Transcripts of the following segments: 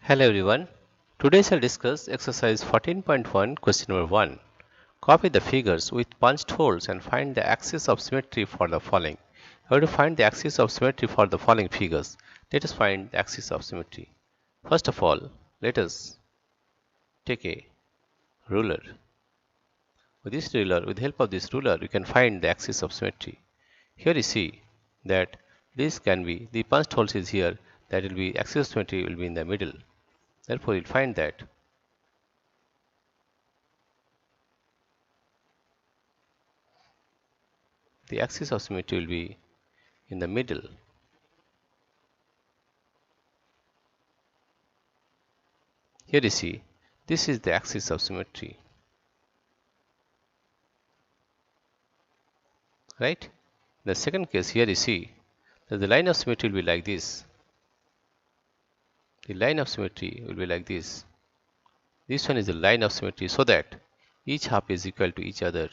Hello everyone. Today I'll discuss exercise 14.1 question number 1. Copy the figures with punched holes and find the axis of symmetry for the following. We have to find the axis of symmetry for the following figures. Let us find the axis of symmetry. First of all, let us take a ruler. With the help of this ruler, we can find the axis of symmetry. Here you see that this can be, the punched holes is here, that will be, axis of symmetry will be in the middle. Therefore, we'll find that the axis of symmetry will be in the middle. Here you see, this is the axis of symmetry, right? The second case, here you see that the line of symmetry will be like this. The line of symmetry will be like this. This one is the line of symmetry, so that each half is equal to each other.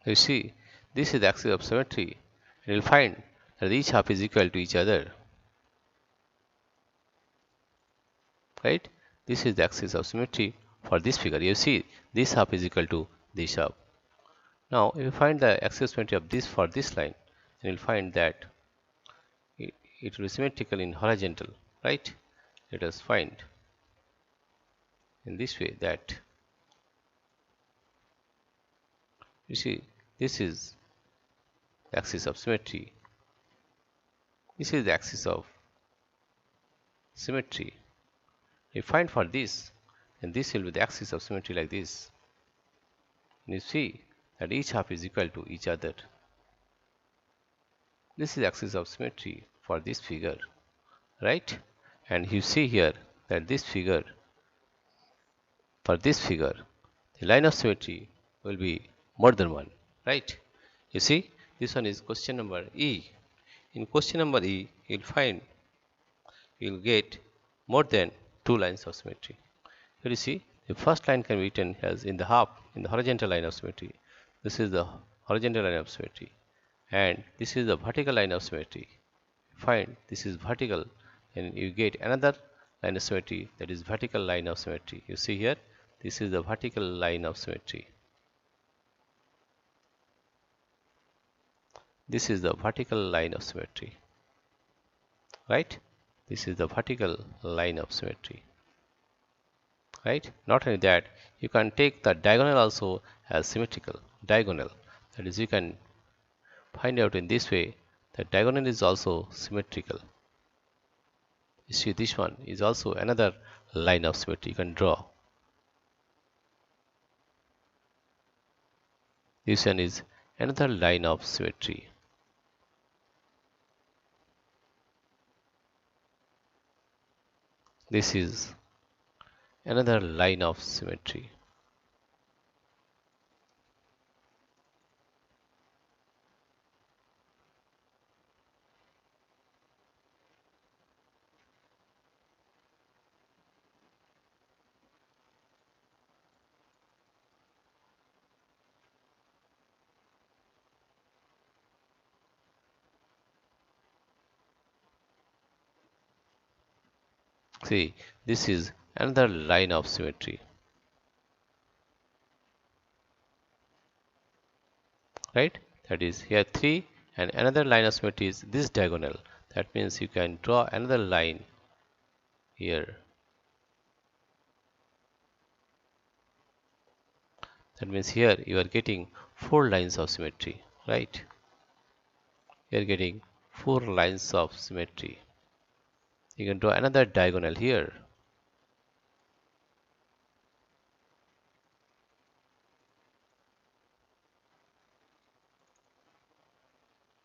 You see, this is the axis of symmetry, and you'll find that each half is equal to each other, right? This is the axis of symmetry for this figure. You see, this half is equal to this half. Now, if you find the axis of symmetry of this for this line, then you'll find that it will be symmetrical in horizontal, right? Let us find in this way that you see, this is the axis of symmetry. This is the axis of symmetry. If you find for this, then this will be the axis of symmetry like this. And you see that each half is equal to each other. This is the axis of symmetry for this figure, right? And you see here that this figure, for this figure, the line of symmetry will be more than one, right? You see, this one is question number E. In question number E, you'll get more than two lines of symmetry. Here you see, the first line can be written as in the half, in the horizontal line of symmetry. This is the horizontal line of symmetry, and this is the vertical line of symmetry. Find this is vertical, and you get another line of symmetry, that is vertical line of symmetry. You see here, this is the vertical line of symmetry. This is the vertical line of symmetry, right? This is the vertical line of symmetry, right? Not only that, you can take the diagonal also as symmetrical. Diagonal, that is, you can find out in this way that diagonal is also symmetrical. You see, this one is also another line of symmetry you can draw. This one is another line of symmetry. This is another line of symmetry. See, this is another line of symmetry, right? That is here 3, and another line of symmetry is this diagonal. That means you can draw another line here. That means here you are getting 4 lines of symmetry, right? You are getting 4 lines of symmetry. You can draw another diagonal here.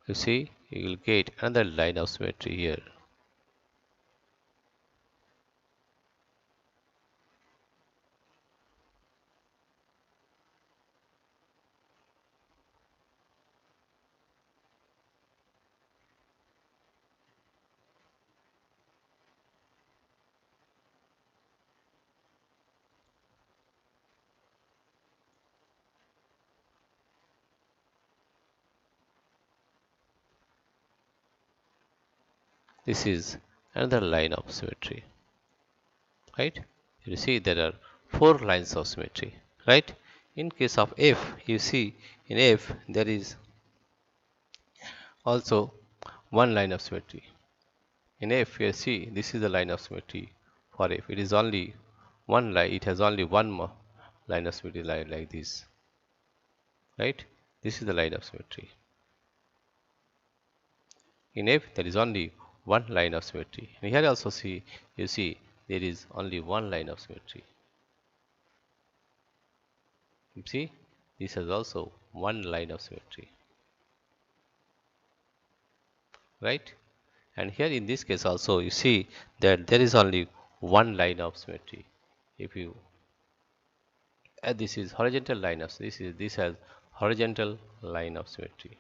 You see, you will get another line of symmetry here. this is another line of symmetry, right? You see there are four lines of symmetry, right? In case of F, you see in F there is also one line of symmetry. In F, you see this is the line of symmetry for F. It is only one line. It has only one line of symmetry like this, right? This is the line of symmetry. In F, there is only one line of symmetry. And here also you see there is only one line of symmetry. You see, this has also one line of symmetry, right? And here in this case also you see that there is only one line of symmetry. If you this is horizontal line of this has horizontal line of symmetry.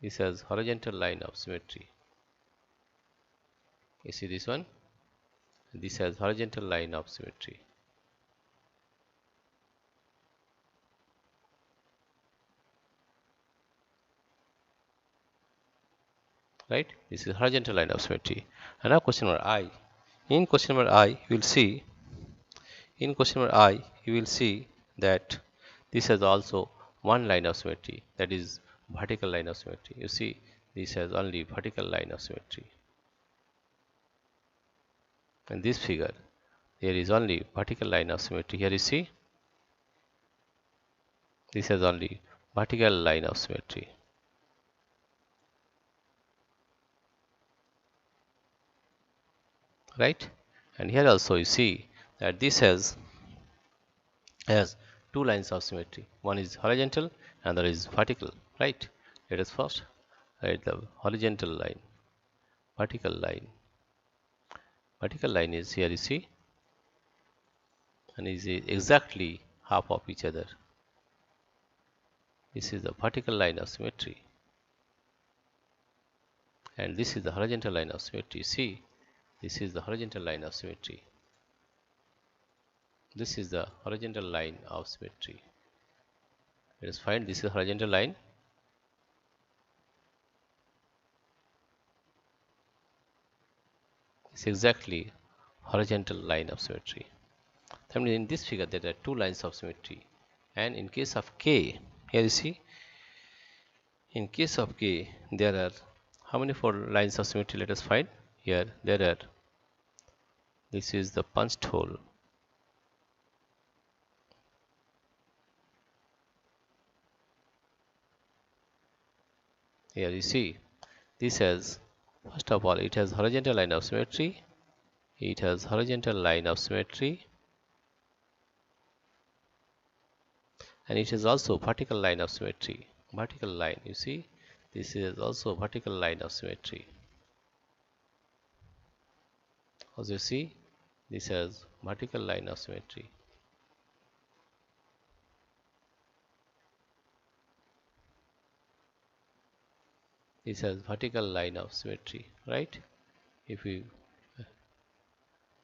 This has horizontal line of symmetry. You see this one? This has horizontal line of symmetry. Right? This is horizontal line of symmetry. And now question number I. In question number I, you will see that this has also one line of symmetry, that is vertical line of symmetry. You see this has only vertical line of symmetry. In this figure there is only vertical line of symmetry. Here you see this has only vertical line of symmetry, right? And here also you see that this has two lines of symmetry. One is horizontal and other is vertical, right? Let us first write the horizontal line. Vertical line is here you see, and is exactly half of each other. This is the vertical line of symmetry, and this is the horizontal line of symmetry. See, this is the horizontal line of symmetry. This is the horizontal line of symmetry. Let us find this is horizontal line. It's exactly horizontal line of symmetry. Then in this figure there are two lines of symmetry, and in case of K, here you see, in case of K there are how many four lines of symmetry? Let us find. Here there are, this is the punched hole. Here you see this has, first of all, it has horizontal line of symmetry. It has horizontal line of symmetry, and it is also vertical line of symmetry. Vertical line, you see, this is also vertical line of symmetry. As you see, this has vertical line of symmetry. This has vertical line of symmetry, right? If you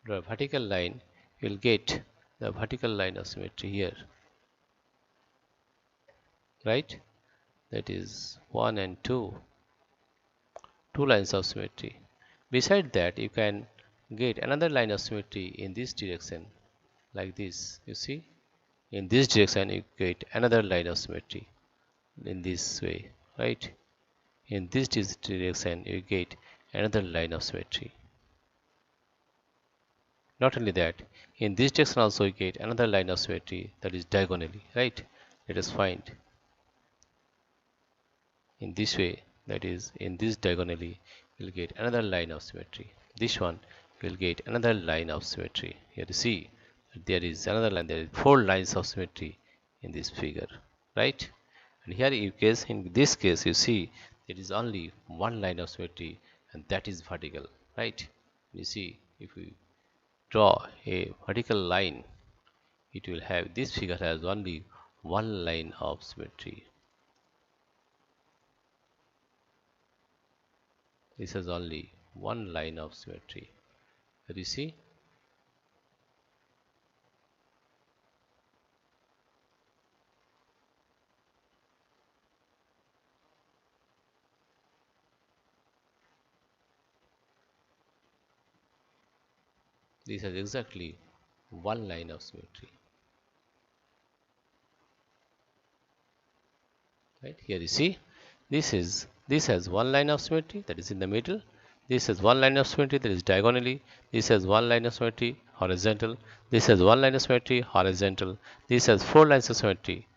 draw a vertical line, you will get the vertical line of symmetry here, right? That is 1 and 2, two lines of symmetry. Beside that, you can get another line of symmetry in this direction, like this. You see, in this direction you get another line of symmetry in this way, right? In this direction you get another line of symmetry. Not only that, in this direction also you get another line of symmetry, that is diagonally, right? Let us find. In this way, that is in this diagonally, you will get another line of symmetry. This one will get another line of symmetry. Here you see there is another line. There is four lines of symmetry in this figure, right? And here in this case you see there is only one line of symmetry, and that is vertical, right? You see, if we draw a vertical line, it will have, this figure has only one line of symmetry. This has only one line of symmetry. Here you see, This has exactly one line of symmetry. Right here you see, this has one line of symmetry that is in the middle. This has one line of symmetry that is diagonally. This has one line of symmetry horizontal. This has one line of symmetry horizontal. This has four lines of symmetry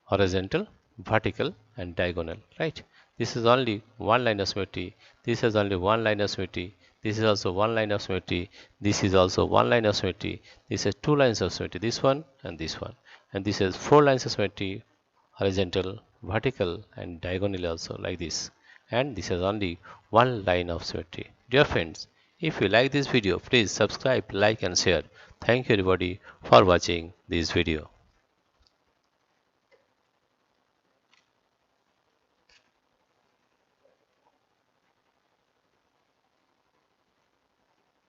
horizontal, vertical, and diagonal. Right. This is only one line of symmetry. This has only one line of symmetry. This is also one line of symmetry. This is also one line of symmetry. This has two lines of symmetry. This one and this one. And this has four lines of symmetry horizontal, vertical, and diagonal also like this. And this has only one line of symmetry. Dear friends, if you like this video, please subscribe, like, and share. Thank you everybody for watching this video.